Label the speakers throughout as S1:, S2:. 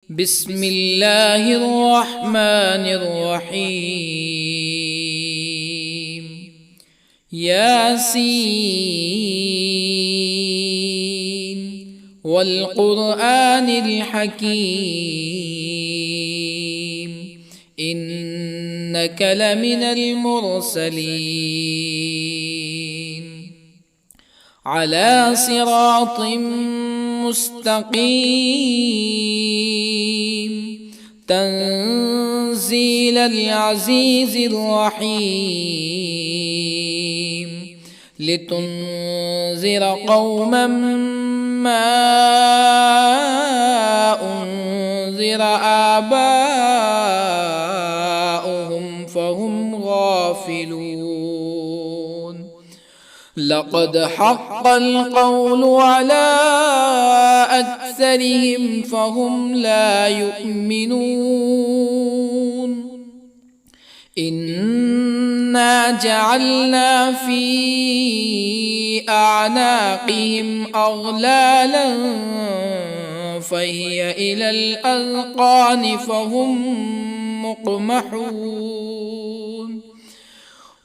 S1: بسم الله الرحمن الرحيم. ياسين والقرآن الحكيم إنك لمن المرسلين على صراط مستقيم تنزيل العزيز الرحيم لتنذر قوما ما أنذر آباؤهم فهم غافلون. لقد حق القول على أكثرهم فهم لا يؤمنون. إنا جعلنا في أعناقهم أغلالا فهي إلى الأذقان فهم مقمحون.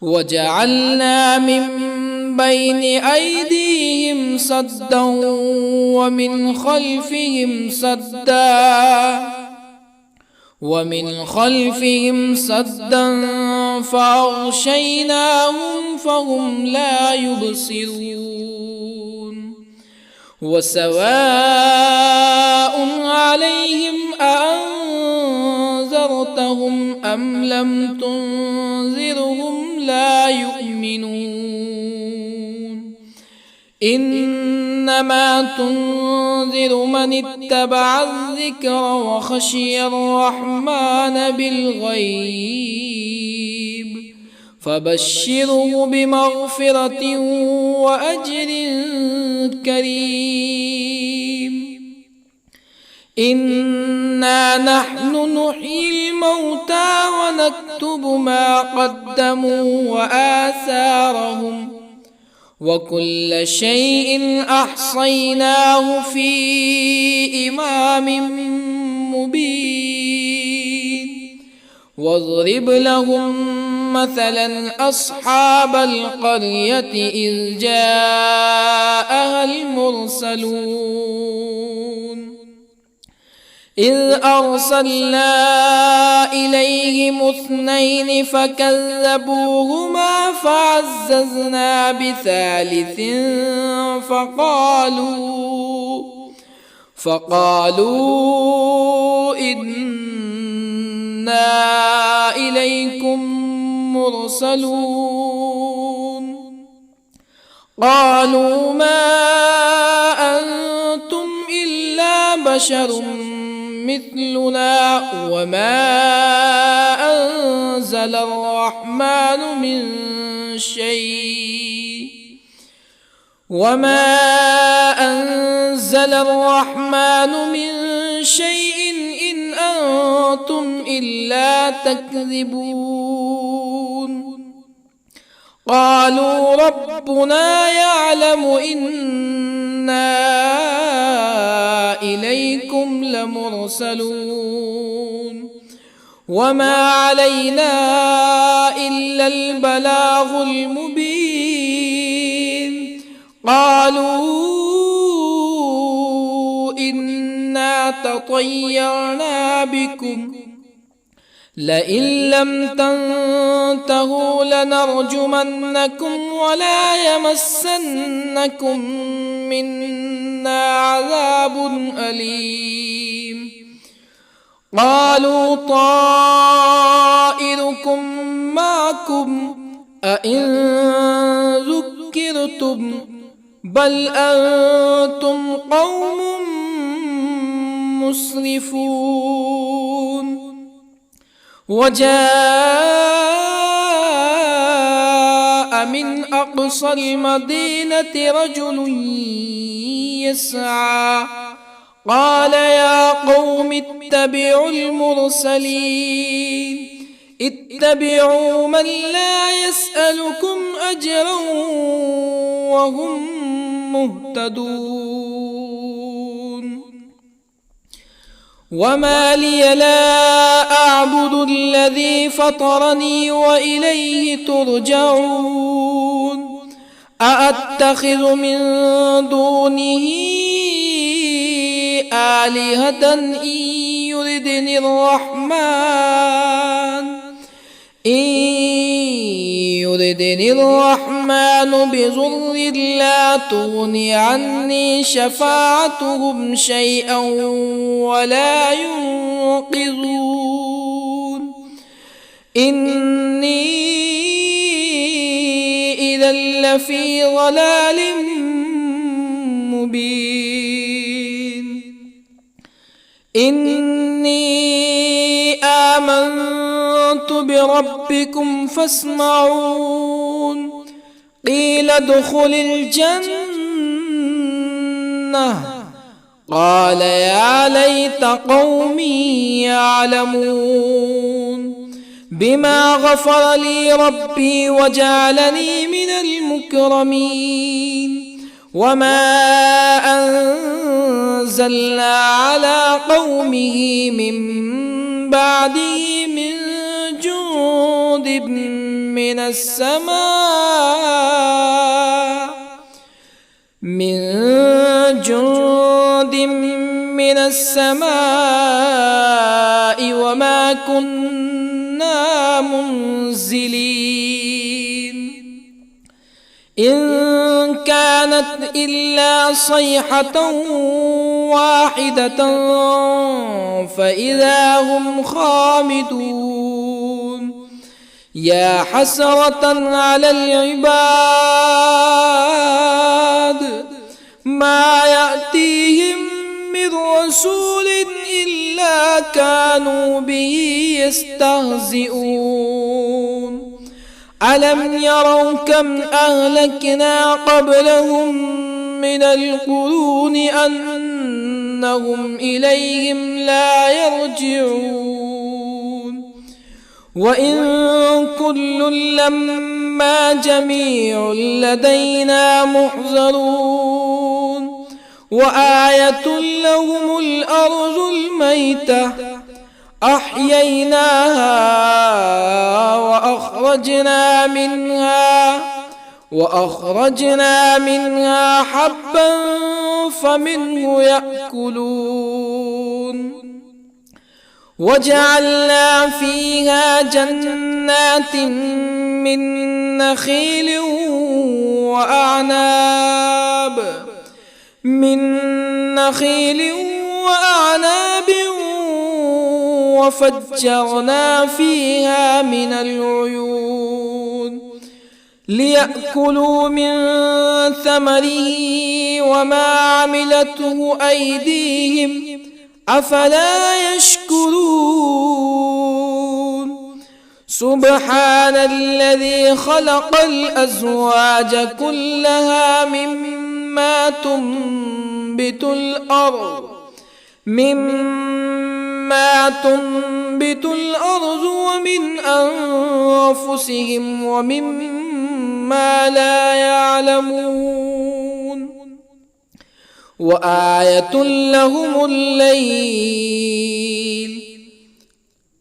S1: وجعلنا من بين أيديهم سدا ومن خلفهم سدا فأغشيناهم فهم لا يبصرون. وسواء عليهم أأنذرتهم أم لم تنذرهم لا يؤمنون. إنما تنذر من اتبع الذكر وخشي الرحمن بالغيب فبشره بمغفرة وأجر كريم. إنا نحن نحيي الموتى ونكتب ما قدموا وآثارهم وكل شيء أحصيناه في إمام مبين. واضرب لهم مثلا أصحاب القرية إذ جاءها المرسلون إذ أرسلنا إليهم اثنين فكذبوهما فعززنا بثالث فقالوا إنا إليكم مرسلون. قالوا ما أنتم إلا بشر مثلنا وما أنزل الرحمن من شيء إن أنتم إلا تكذبون. قالوا ربنا يعلم إنا إليكم لمرسلون وما علينا إلا البلاغ المبين. قالوا إنا تطيرنا بكم لئن لم تنتهوا لنرجمنكم ولا يمسنكم منا عذاب أليم. قالوا طائركم معكم أئن ذكرتم بل أنتم قوم مسرفون. وجاء من أقصى المدينة رجل يسعى قال يا قوم اتبعوا المرسلين اتبعوا من لا يسألكم أجرا وهم مهتدون. وما لي لا أعبد الذي فطرني وإليه ترجعون أأتخذ من دونه آلهة يردني الرحمن بضر لا تغن عني شفاعتهم شيئا ولا ينقذون إني إذا لفي ضلال مبين إني آمنت بربكم فاسمعون قيل ادخل الجنة قال يا ليت قومي يعلمون بما غفر لي ربي وجعلني من المكرمين وما أنزلنا على قومه من بعده من جند من السماء وما كنا منزلين إن كانت إلا صيحة واحدة فإذا هم خامدون يا حسرة على العباد ما يأتيهم من رسول إلا كانوا به يستهزئون ألم يروا كم أهلكنا قبلهم من القرون أنهم إليهم لا يرجعون وإن كل لما جميع لدينا محضرون وآية لهم الأرض الميتة أحييناها وأخرجنا منها حبا فمنه يأكلون وجعلنا فيها جنات من نخيل وأعناب وفجرنا فيها من العيون ليأكلوا من ثمره وما عملته أيديهم أفلا يشكرون سبحان الذي خلق الأزواج كلها مما تنبت الأرض ومن أنفسهم ومما لا يعلمون وآية لهم الليل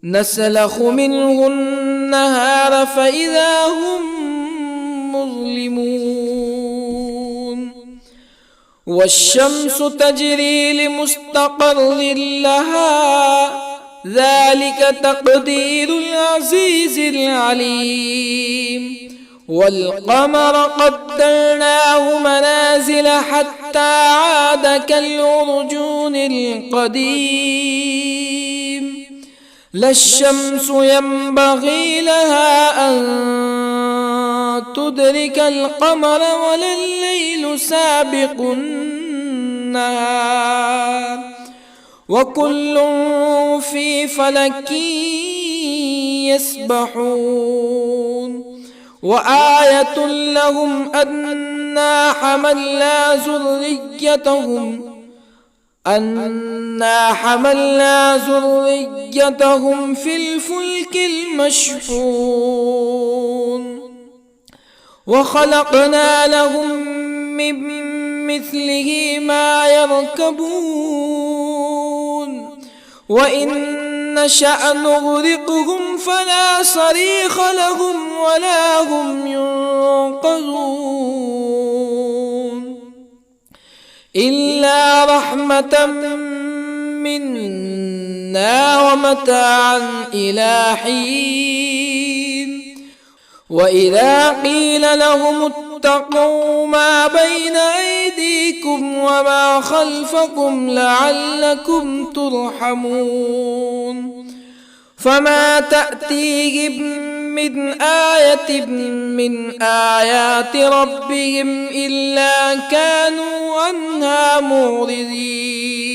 S1: نسلخ منه النهار فإذا هم مظلمون والشمس تجري لمستقر لها ذلك تقدير العزيز العليم والقمر قدرناه منازل حتى عاد كالعرجون القديم لا الشمس ينبغي لها أن تدرك القمر ولا الليل سابق النهار وكل في فلك يسبحون وآية لهم أنا حملنا ذريتهم في الفلك المشحون وخلقنا لهم من مثله ما يركبون وإن نشأ نغرقهم فلا صريخ لهم ولا هم ينقذون إلا رحمة منا ومتاعا إلى حين وإذا قيل لهم اتقوا ما بين أيديكم وما خلفكم لعلكم ترحمون فما تأتيهم من آية من آيات ربهم إلا كانوا عنها معرضين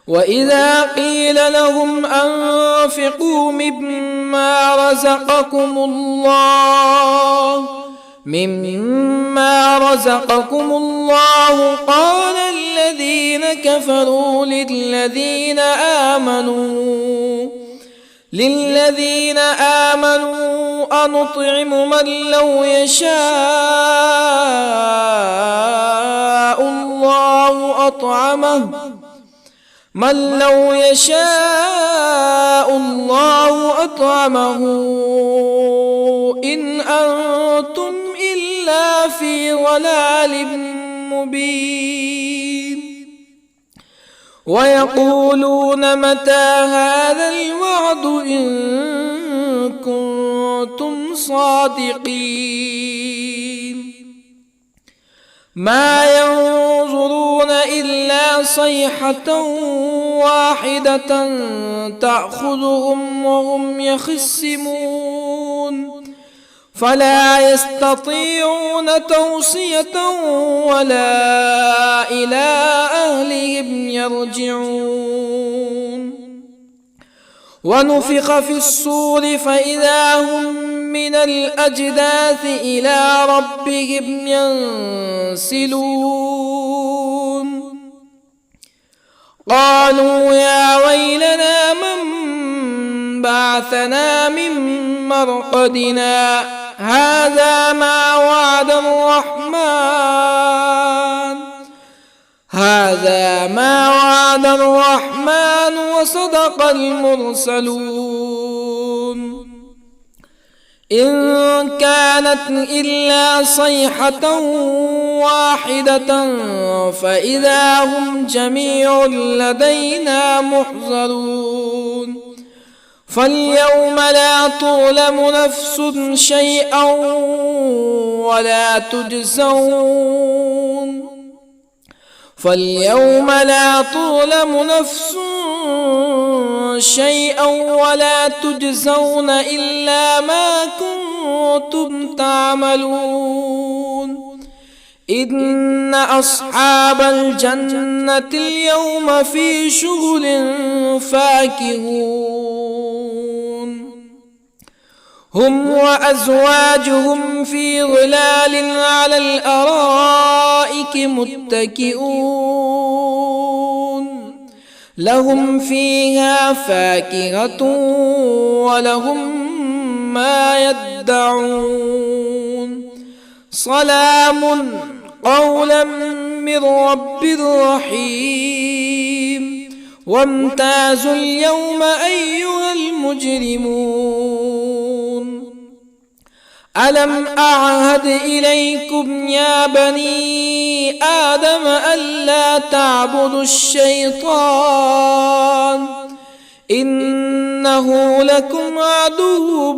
S1: وإذا قيل لهم أنفقوا مما رزقكم الله قال الذين كفروا للذين آمنوا أنطعم من لو يشاء الله أطعمه إن أنتم إلا في ضلال مبين ويقولون متى هذا الوعد إن كنتم صادقين ما ينظرون إلا صيحة واحدة تأخذهم وهم يخصمون فلا يستطيعون توصية ولا إلى أهلهم يرجعون ونفخ في الصور فإذا هم من الأجداث إلى ربهم ينسلون قالوا يا ويلنا من بعثنا من مرقدنا هذا ما وعد الرحمن وصدق المرسلون إن كانت إلا صيحة واحدة فإذا هم جميع لدينا محضرون فاليوم لا تظلم نفس شيئا ولا تجزون إلا ما كنتم تعملون إن أصحاب الجنة اليوم في شغل فاكهون هم وأزواجهم في ظلال على الأرائك متكئون لهم فيها فاكهة ولهم ما يدعون سلام قولا من رب رحيم وامتازوا اليوم أيها المجرمون ألم أعهد إليكم يا بني آدم ألا تعبدوا الشيطان إنه لكم عدو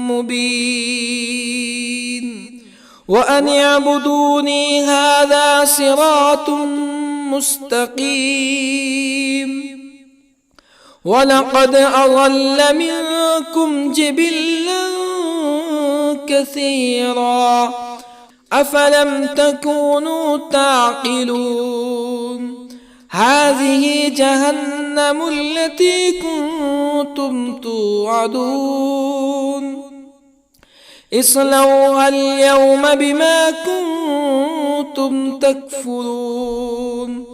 S1: مبين وأن اعبدوني هذا صراط مستقيم ولقد أضل منكم جبلا كثيرا أفلم تكونوا تعقلون هذه جهنم التي كنتم توعدون اصلوها اليوم بما كنتم تكفرون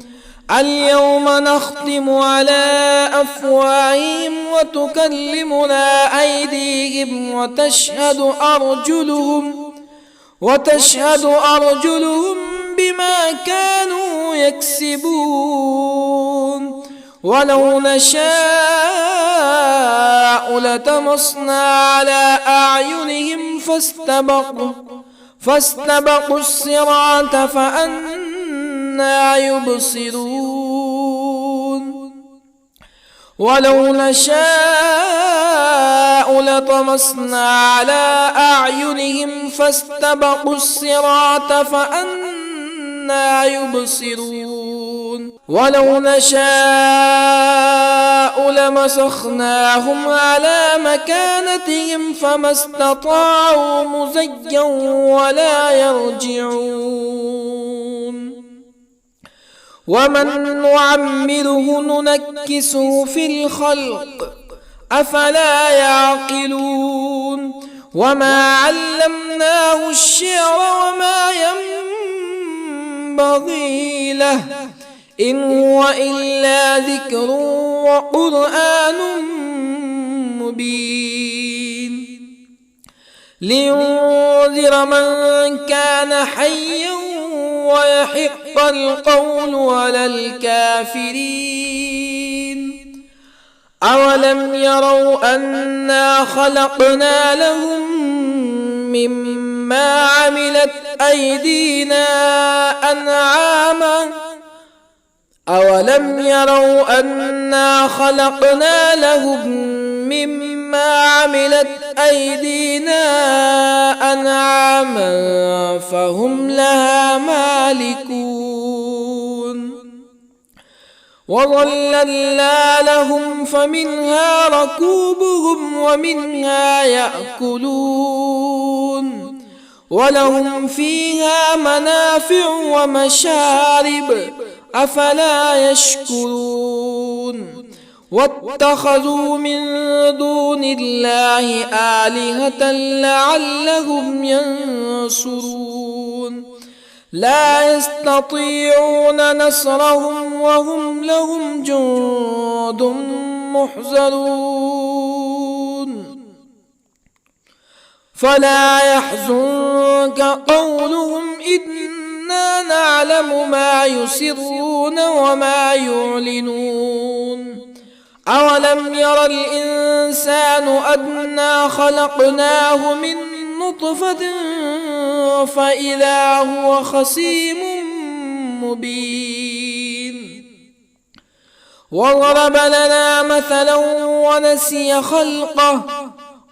S1: اليوم نختم على أفواههم وتكلمنا أيديهم وتشهد أرجلهم بما كانوا يكسبون ولو نشاء لطمسنا على أعينهم فاستبقوا الصراط فأنى يبصرون ولو نشاء لطمسنا على أعينهم فاستبقوا الصراط فأنى يبصرون ولو نشاء لمسخناهم على مكانتهم فما استطاعوا مزيا ولا يرجعون ومن نعمره ننكسه في الخلق أفلا يعقلون وما علمناه الشعر وما ينبغي له إن هو إلا ذكر وقرآن مبين لينذر من كان حيا ويحق القول على الكافرين أولم يروا أنا خلقنا لهم مما عملت أيدينا أنعاما أولم يروا أنا خلقنا لهم مما عملت أيدينا أنعاما فهم لها مالكون وظللنا لهم فمنها ركوبهم ومنها يأكلون ولهم فيها منافع ومشارب أفلا يشكرون واتخذوا من دون الله آلهة لعلهم ينصرون لا يستطيعون نصرهم وهم لهم جند محضرون فلا يحزنك قولهم إنا نعلم ما يسرون وما يعلنون أولم ير الإنسان أنا خلقناه من نطفة فإذا هو خصيم مبين وضرب لنا مثلا ونسي خلقه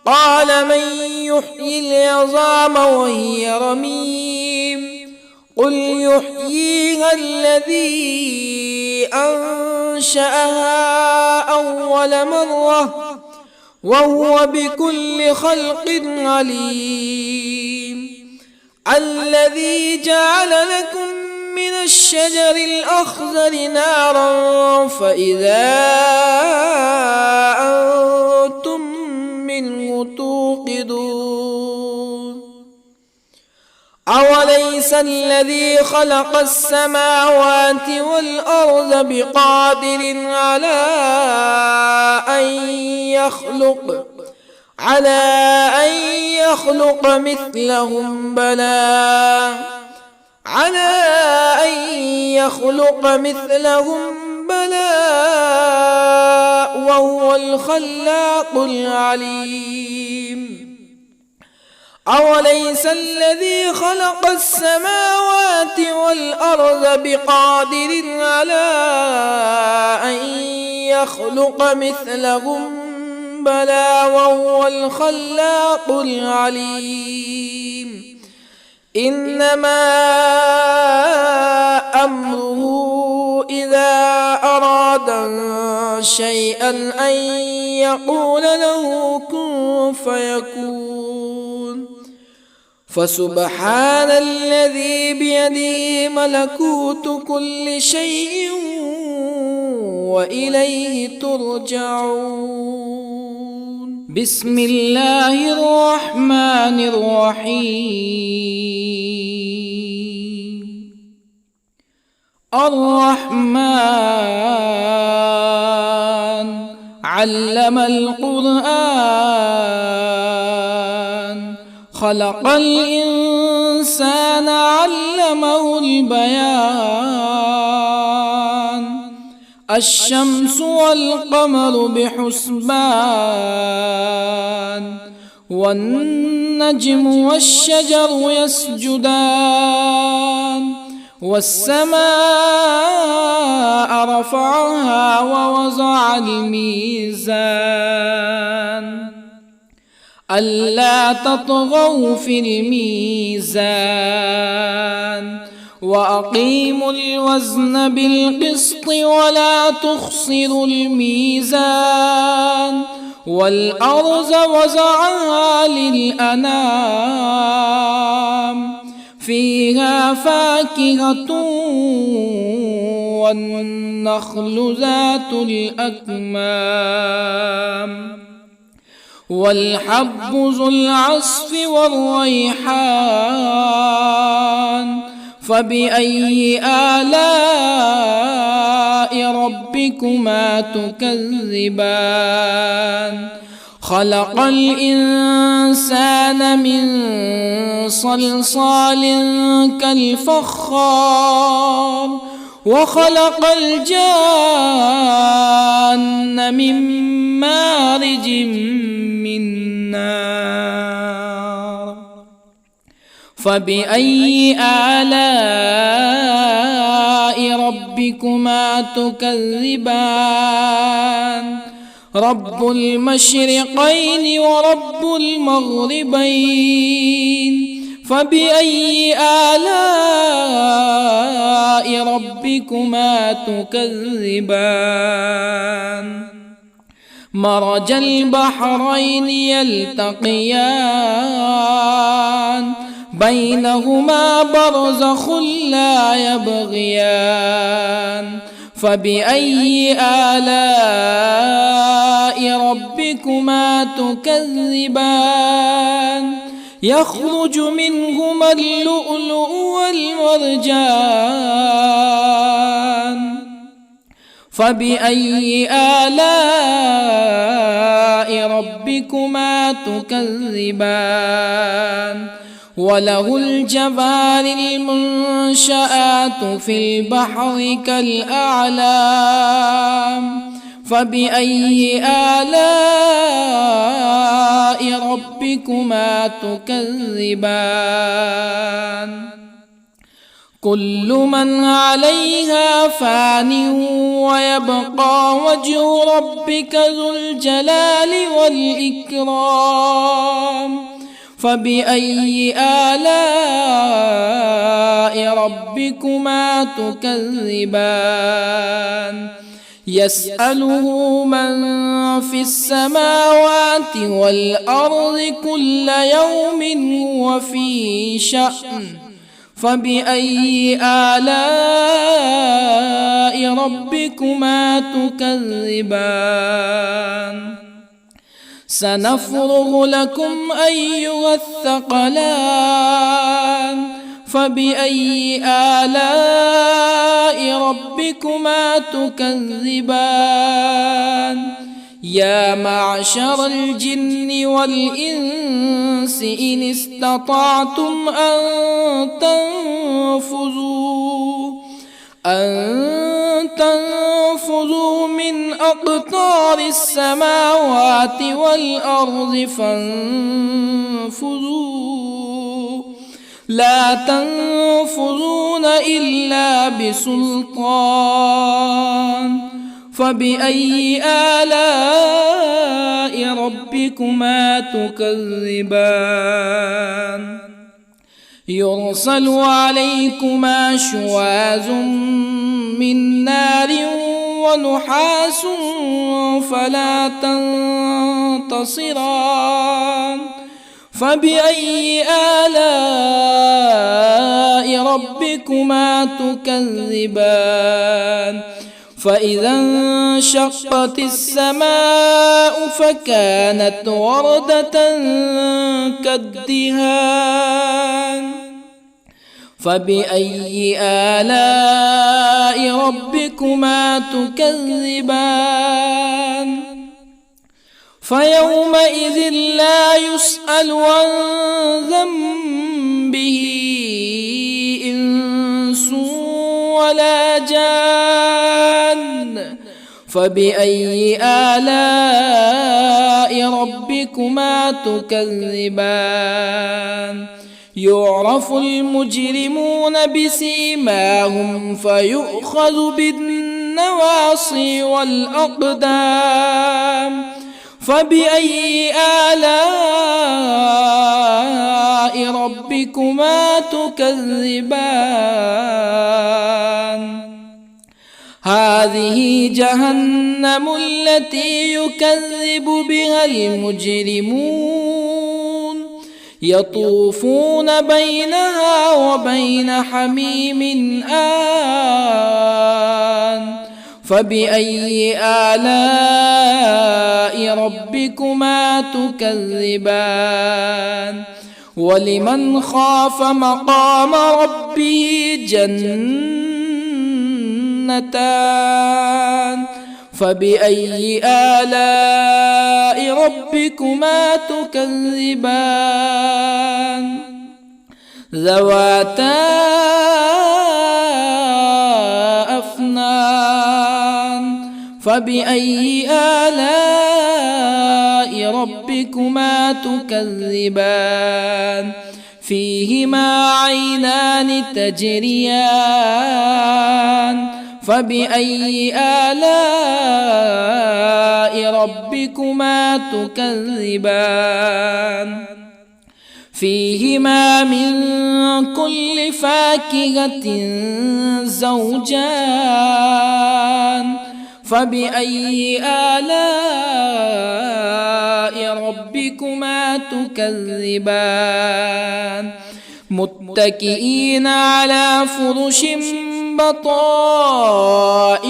S1: قال من يحيي العظام وهي رميم قل يحييها الذي أنشأها أول مرة وهو بكل خلق عليم الذي جعل لكم من الشجر الأخضر نارا فإذا أنتم منه توقدون أوليس الذي خلق السماوات والأرض بقادر على أن يخلق مثلهم بلى وهو الخلاق العليم أوليس الذي خلق السماوات والأرض بقادر على أن يخلق مثلهم بلى وهو الخلاق العليم إنما أمره إذا أراد شيئا أن يقول له كن فيكون فسبحان الذي بيده ملكوت كل شيء وإليه ترجعون بسم الله الرحمن الرحيم الرحمن علم القرآن خلق الإنسان علمه البيان الشمس والقمر بحسبان والنجم والشجر يسجدان والسماء رفعها ووضع الميزان ألا تطغوا في الميزان وأقيموا الوزن بالقسط ولا تخسروا الميزان والأرض وضعها للأنام فيها فاكهة والنخل ذات الأكمام والحب ذو العصف والريحان فبأي آلاء ربكما تكذبان خلق الإنسان من صلصال كالفخار وخلق الجان من مارج من نار فبأي آلاء ربكما تكذبان رب المشرقين ورب المغربين فبأي آلاء ربكما تكذبان مرج البحرين يلتقيان بينهما برزخ لا يبغيان فبأي آلاء ربكما تكذبان يخرج منهما اللؤلؤ والمرجان فبأي آلاء ربكما تكذبان وله الجوار المنشآت في البحر كالأعلام فبأي آلاء ربكما تكذبان كل من عليها فان ويبقى وجه ربك ذو الجلال والإكرام فبأي آلاء ربكما تكذبان يسأله من في السماوات والأرض كل يوم هو في شأن فبأي آلاء ربكما تكذبان سنفرغ لكم أيها الثقلان فبأي آلاء ربكما تكذبان يا معشر الجن والإنس إن استطعتم أن تنفذوا من أقطار السماوات والأرض فانفذوا لا تنفذون إلا بسلطان فبأي آلاء ربكما تكذبان يرسل عليكما شواظ من نار ونحاس فلا تنتصران فبأي آلاء ربكما تكذبان فإذا انشقت السماء فكانت وردة كالدهان فبأي آلاء ربكما تكذبان فيومئذ لا يسأل عن ذنبه إنس ولا جان. فبأي آلاء ربكما تكذبان؟ يعرف المجرمون بسيماهم فيؤخذ بالنواصي والأقدام. فبأي آلاء ربكما تكذبان؟ هذه جهنم التي يكذب بها المجرمون، يطوفون بينها وبين حميم آن. فبأي آلاء ربكما تكذبان؟ ولمن خاف مقام ربه جنتان. فبأي آلاء ربكما تكذبان؟ ذواتا أفنان. فبأي آلاء ربكما تكذبان؟ فيهما عينان تجريان. فبأي آلاء ربكما تكذبان؟ فيهما من كل فاكهة زوجان. فبأي آلاء ربكما تكذبان؟ متكئين على فرش بطائنها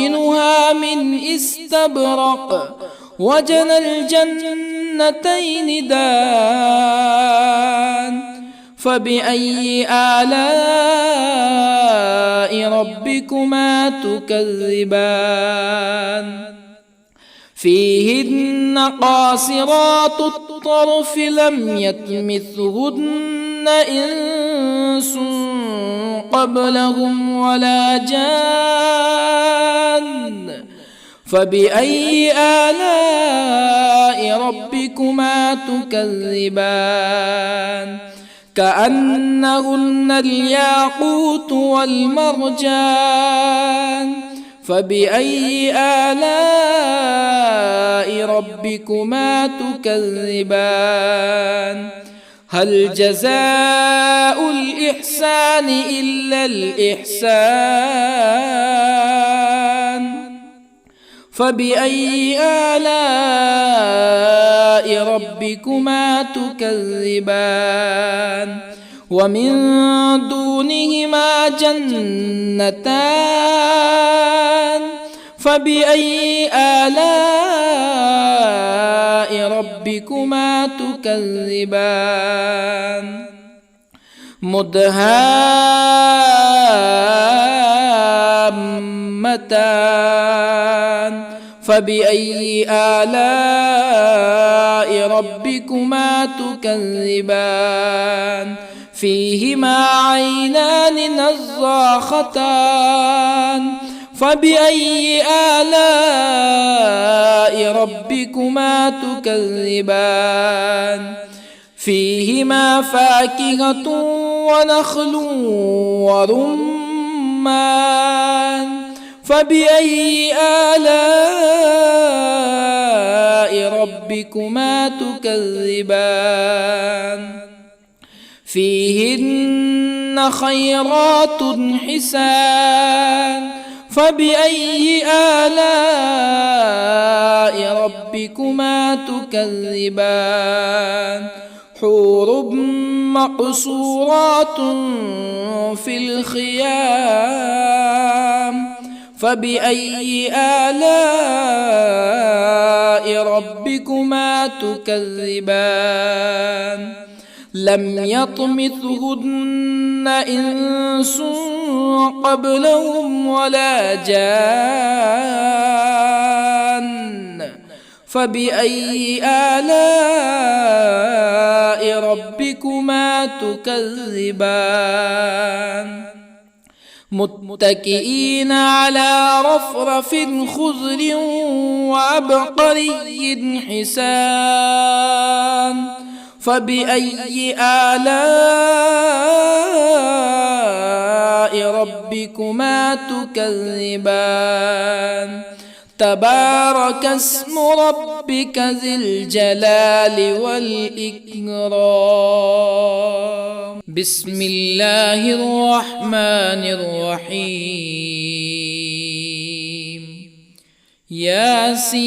S1: من استبرق، وجنى الجنتين دان. فبأي آلاء ربكما تكذبان؟ فيهن قاصرات الطرف لم يطمثهن إنس قبلهم ولا جان. فبأي آلاء ربكما تكذبان؟ كأنهن الياقوت والمرجان. فبأي آلاء ربكما تكذبان؟ هل جزاء الإحسان إلا الإحسان؟ فبأي آلاء ربكما تكذبان؟ ومن دونهما جنتان. فبأي آلاء ربكما تكذبان؟ مدهامتان. فبأي آلاء ربكما تكذبان؟ فيهما عينان نضاختان. فبأي آلاء ربكما تكذبان؟ فيهما فاكهة ونخل ورمان. فبأي آلاء ربكما تكذبان؟ فيهن خيرات حسان. فبأي آلاء ربكما تكذبان؟ حور مقصورات في الخيام. فبأي آلاء ربكما تكذبان؟ لم يطمثهن إنس قبلهم ولا جان. فبأي آلاء ربكما تكذبان متكئين على رفرف خضر وعبقري حسان فبأي آلاء ربكما تكذبان تبارك اسم ربك ذي الجلال والإكرام بسم الله الرحمن الرحيم ياسين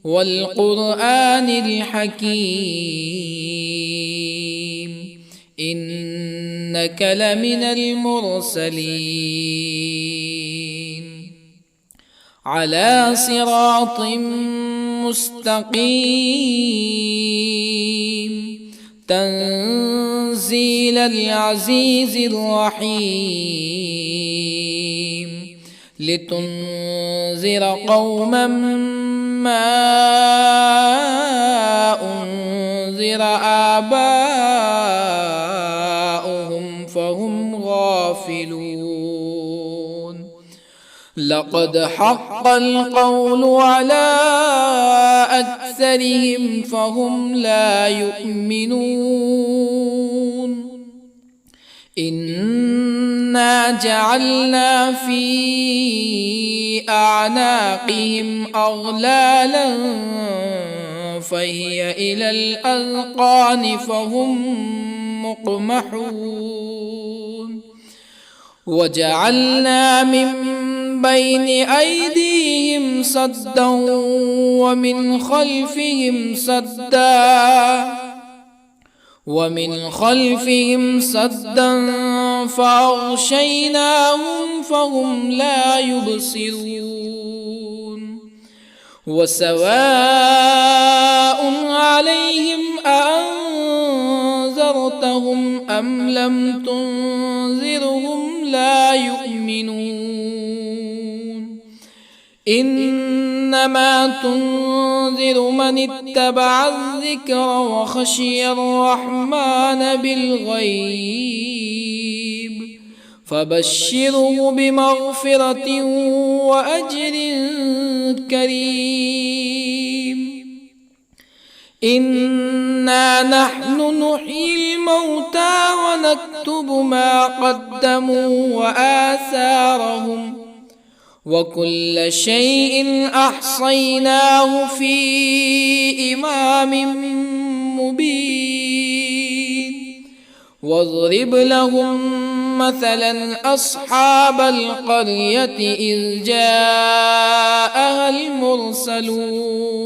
S1: والقرآن الحكيم إنك لمن المرسلين على صراط مستقيم تنزيل العزيز الرحيم لتنذر قوما ما أنذر آباؤهم فهم غافلون لقد حق القول على أكثرهم فهم لا يؤمنون إنا جعلنا في أعناقهم أغلالا فهي إلى الأذقان فهم مقمحون وجعلنا من بين أيديهم سدا ومن خلفهم سدا فأغشيناهم فهم لا يبصرون وسواء عليهم أأنذرتهم أم لم تنذرهم لا يؤمنون إنما تنذر من اتبع الذكر وخشي الرحمن بالغيب فبشره بمغفرة وأجر كريم إنا نحن نحيي الموتى ونكتب ما قدموا وآثارهم وكل شيء أحصيناه في إمام مبين واضرب لهم مثلا أصحاب القرية إذ جاءها المرسلون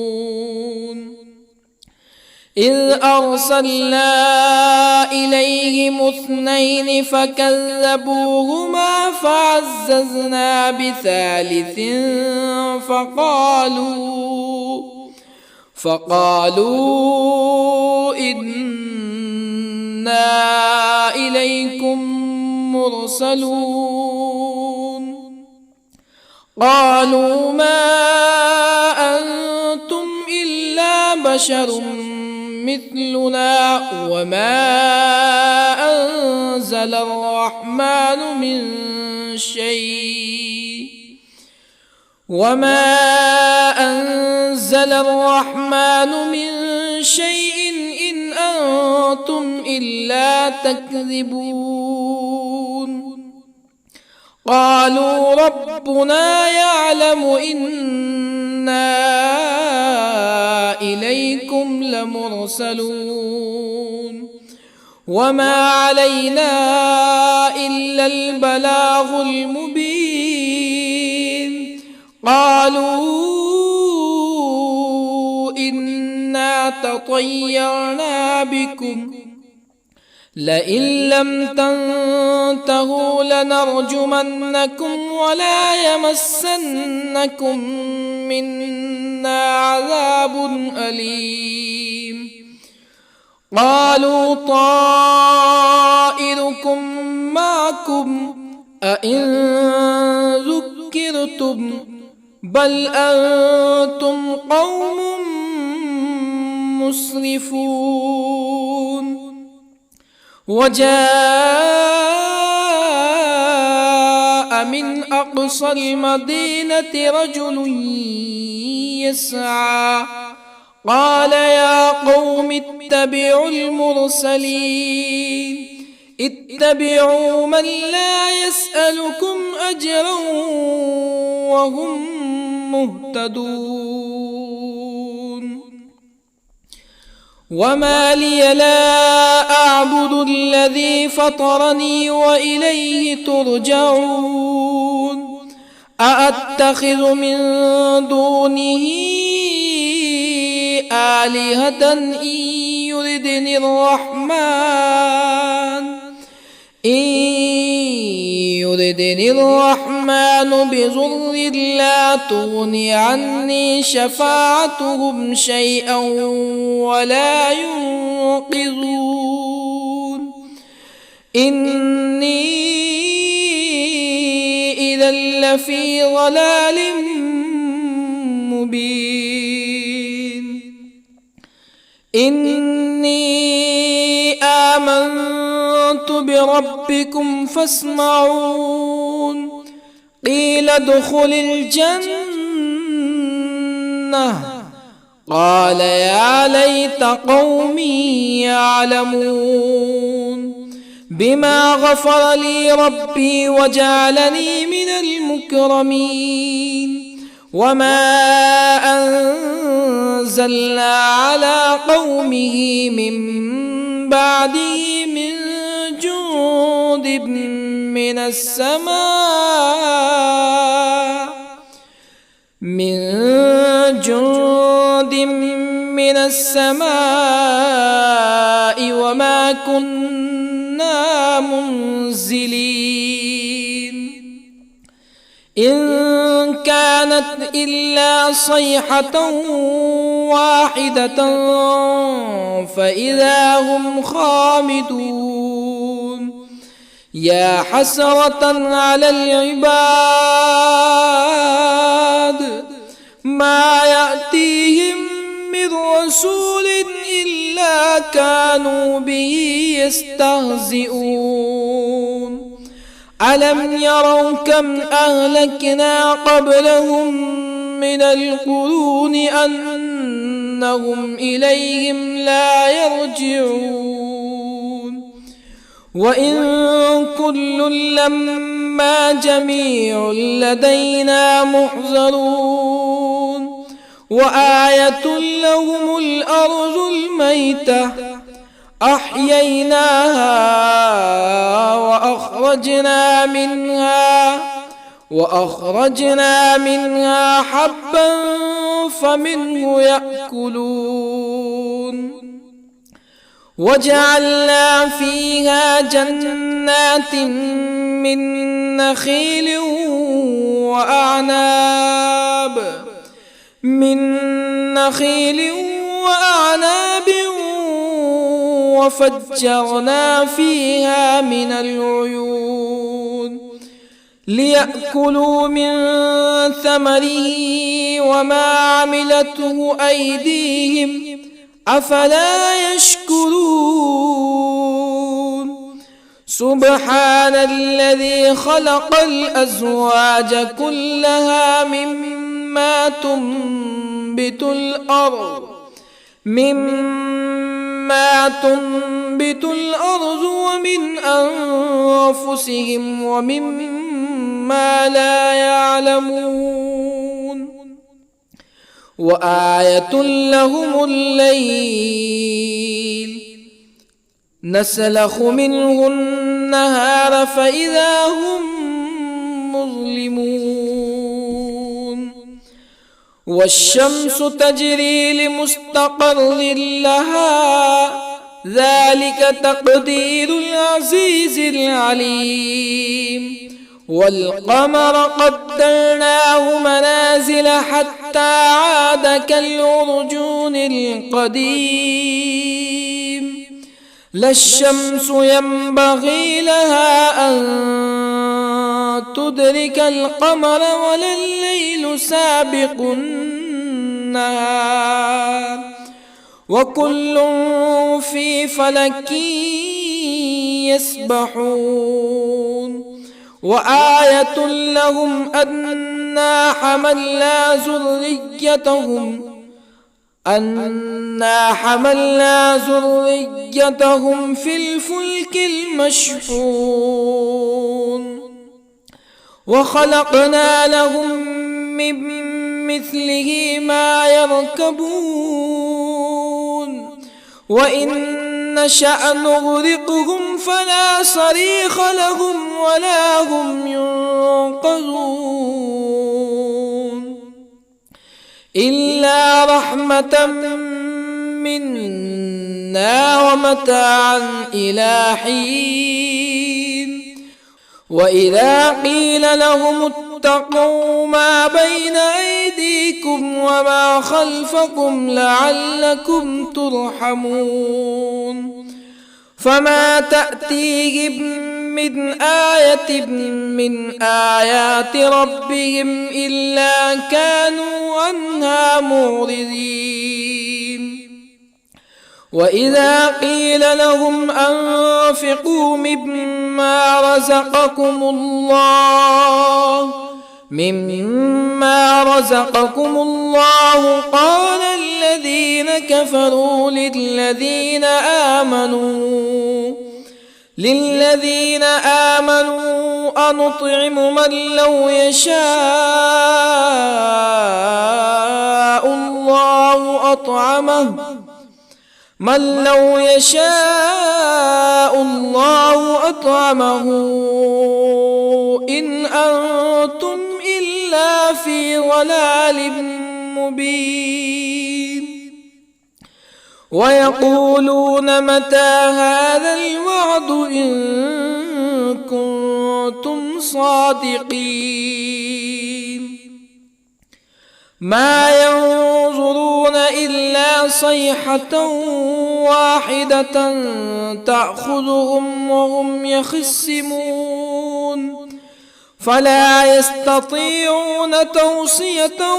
S1: إذ أرسلنا إليهم اثنين فكذبوهما فعززنا بثالث فقالوا إنا إليكم مرسلون قالوا ما أنتم إلا بشر مثلنا وما أنزل الرحمن من شيء إن أنتم إلا تكذبون قالوا ربنا يعلم إنا إليكم لمرسلون وما علينا إلا البلاغ المبين قالوا إنا تطيرنا بكم لئن لم تنتهوا لنرجمنكم ولا يمسنكم منا عذاب أليم قالوا طائركم معكم أئن ذكرتم بل أنتم قوم مسرفون. وجاء من أقصى المدينة رجل يسعى قال يا قوم اتبعوا المرسلين اتبعوا من لا يسألكم أجرا وهم مهتدون. وما لي لا أعبد الذي فطرني وإليه ترجعون. أأتخذ من دونه آلهة إن يردني الرحمن بضر لا تغني عني شفاعتهم شيئا ولا ينقذون. إني إذا لفي ضلال مبين. إني آمنت بربكم فاسمعون. قيل ادخل الجنة قال يا ليت قومي يعلمون بما غفر لي ربي وجعلني من المكرمين. وما أنزلنا على قومه من بعده من جند من السماء وما كنا منزلين. إن كانت إلا صيحة واحدة فإذا هم خامدون. يا حسرة على العباد ما يأتيهم من رسول إلا كانوا به يستهزئون. ألم يروا كم أهلكنا قبلهم من القرون أنهم إليهم لا يرجعون. وإن كل لما جميع لدينا محضرون. وآية لهم الأرض الميتة أحييناها وأخرجنا منها حبا فمنه يأكلون. وجعلنا فيها جنات من نخيل وأعناب وفجرنا فيها من العيون ليأكلوا من ثمره وما عملته أيديهم أفلا يشكرون. سبحان الذي خلق الأزواج كلها مما تنبت الأرض ومن أنفسهم ومما لا يعلمون. وآية لهم الليل نسلخ منه النهار فإذا هم مظلمون. والشمس تجري لمستقر لها ذلك تقدير العزيز العليم. والقمر قدرناه منازل حتى عاد كالعرجون القديم. لا الشمس ينبغي لها أن تدرك القمر ولا الليل سابق النهار وكل في فلك يسبحون وآية لهم أنا حملنا ذريتهم في الفلك المشحون وخلقنا لهم من مثله ما يركبون وإن نشأ نغرقهم فلا صريخ لهم ولا هم ينقذون إلا رحمة منا ومتاعا إلى حين وإذا قيل لهم اتقوا ما بين أيديكم وما خلفكم لعلكم ترحمون فما تأتيهم من آية من آيات ربهم إلا كانوا عنها معرضين وإذا قيل لهم أنفقوا مما رزقكم الله قال الذين كفروا للذين آمنوا أنطعم من لو يشاء الله أطعمه إن أنتم إلا في ضلال مبين ويقولون متى هذا الوعد إن كنتم صادقين ما ينظرون إلا صيحة واحدة تأخذهم وهم يخصمون فلا يستطيعون توصية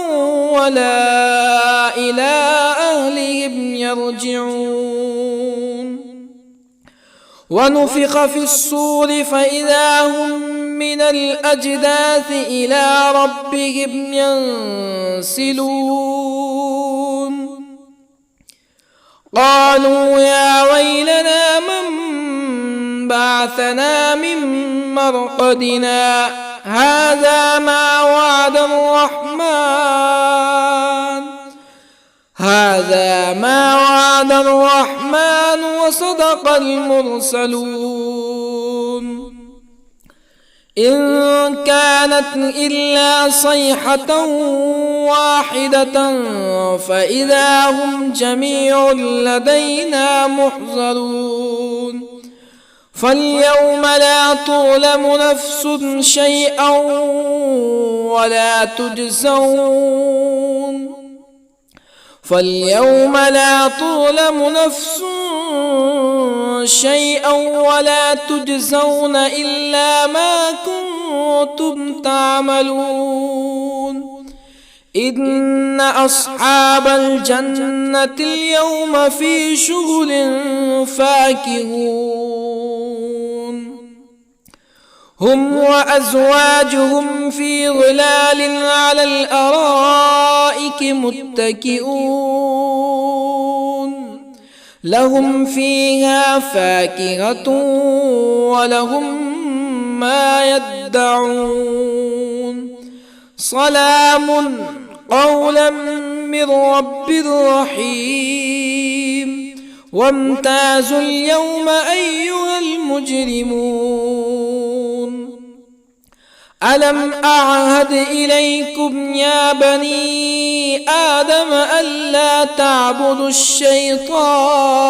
S1: ولا إلى أهلهم يرجعون ونفخ في الصور فإذا هم من الأجداث إلى ربهم ينسلون قالوا يا ويلنا من بعثنا من مرقدنا هذا ما وعد الرحمن وصدق المرسلون إن كانت إلا صيحة واحدة فإذا هم جميع لدينا محضرون فاليوم لا تظلم نفس شيئا ولا تجزون إلا ما كنتم تعملون إن أصحاب الجنة اليوم في شغل فاكهون هم وأزواجهم في ظلال على الأرائك متكئون لهم فيها فاكهة ولهم ما يدعون سلام قولا من رب رحيم وامتازوا اليوم أيها المجرمون ألم أعهد إليكم يا بني آدم ألا تعبدوا الشيطان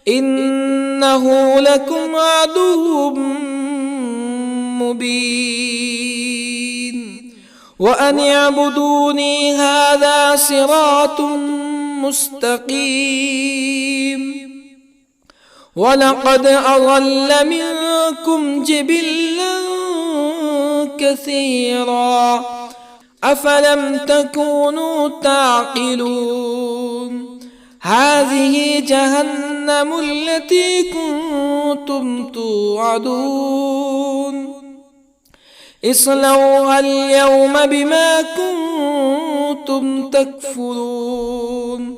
S1: إنه لكم عدو مبين وأن اعبدوني هذا صراط مستقيم ولقد أضل منكم جبلا كثيرا أفلم تكونوا تعقلون هذه جهنم التي كنتم توعدون اصلوها اليوم بما كنتم تكفرون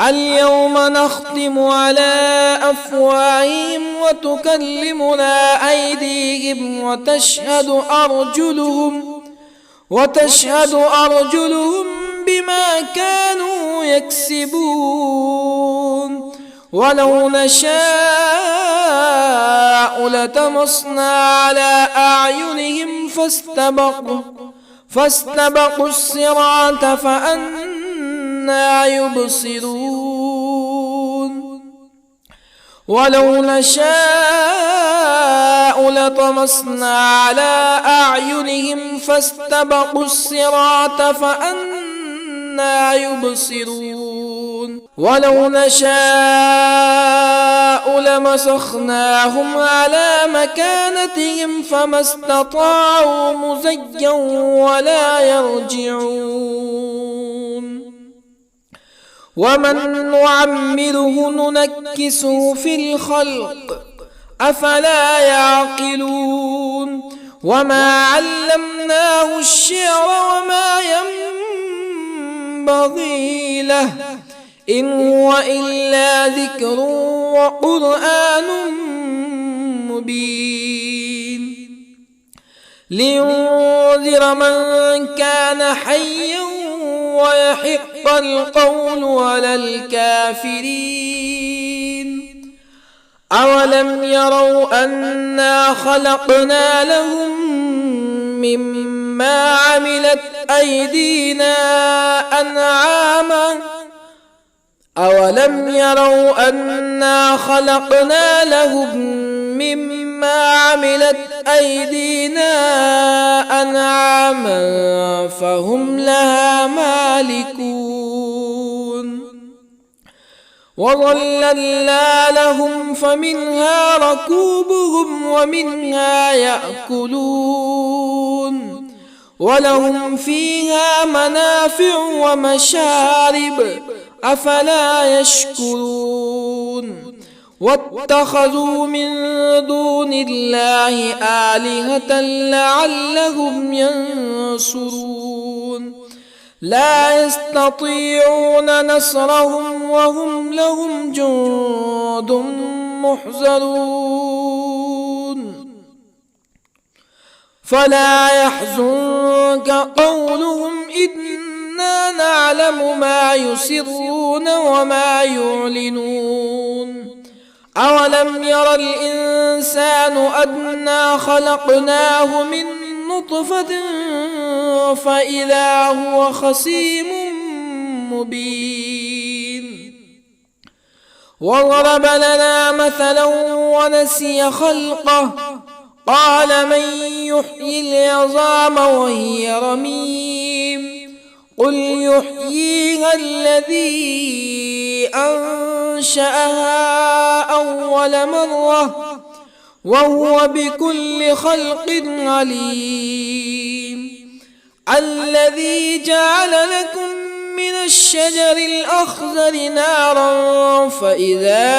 S1: اليوم نختم على أفواههم وتكلمنا أيديهم وتشهد أرجلهم بما كانوا يكسبون ولو نشاء لطمسنا على أعينهم فاستبقوا الصراط فأنى يبصرون ولو نشاء لطمسنا على أعينهم فاستبقوا الصراط فأنى يبصرون ولو نشاء لمسخناهم على مكانتهم فما استطاعوا مزيا ولا يرجعون ومن نعمره ننكسه في الخلق أفلا يعقلون وما علمناه الشعر وما ينبغي له إن هو إلا ذكر وقرآن مبين لينذر من كان حيا ويحق القول على الكافرين أولم يروا أنا خلقنا لهم مما عملت أيدينا أنعاما أولم يروا أنا خلقنا لهم مما عملت أيدينا أنعاما فهم لها مالكون وظللنا لهم فمنها ركوبهم ومنها يأكلون ولهم فيها منافع ومشارب أفلا يشكرون واتخذوا من دون الله آلهة لعلهم ينصرون لا يستطيعون نصرهم وهم لهم جند محضرون فلا يحزنك قولهم إنا نعلم ما يسرون وما يعلنون أولم ير الإنسان أنا خلقناه من نطفة فإذا هو خصيم مبين وضرب لنا مثلا ونسي خلقه قال من يحيي العظام وهي رميم قل يحييها الذي أنشأها أول مرة وهو بكل خلق عليم الذي جعل لكم من الشجر الأخضر نارا فإذا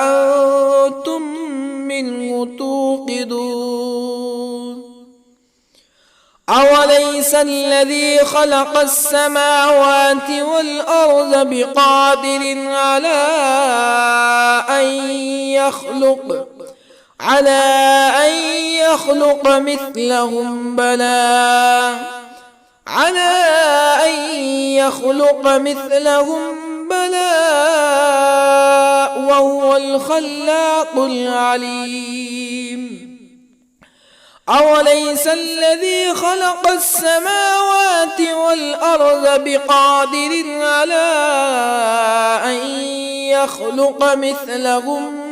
S1: أنتم منه توقدون أوليس الذي خلق السماوات والأرض بقادر على أن يخلق مثلهم بلى وهو الخلاق العليم أوليس الذي خلق السماوات والأرض بقادر على أن يخلق مثلهم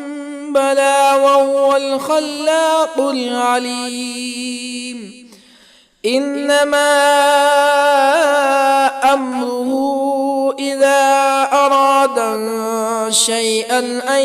S1: بلى وهو الخلاق العليم إنما أمره إذا أراد شيئا أن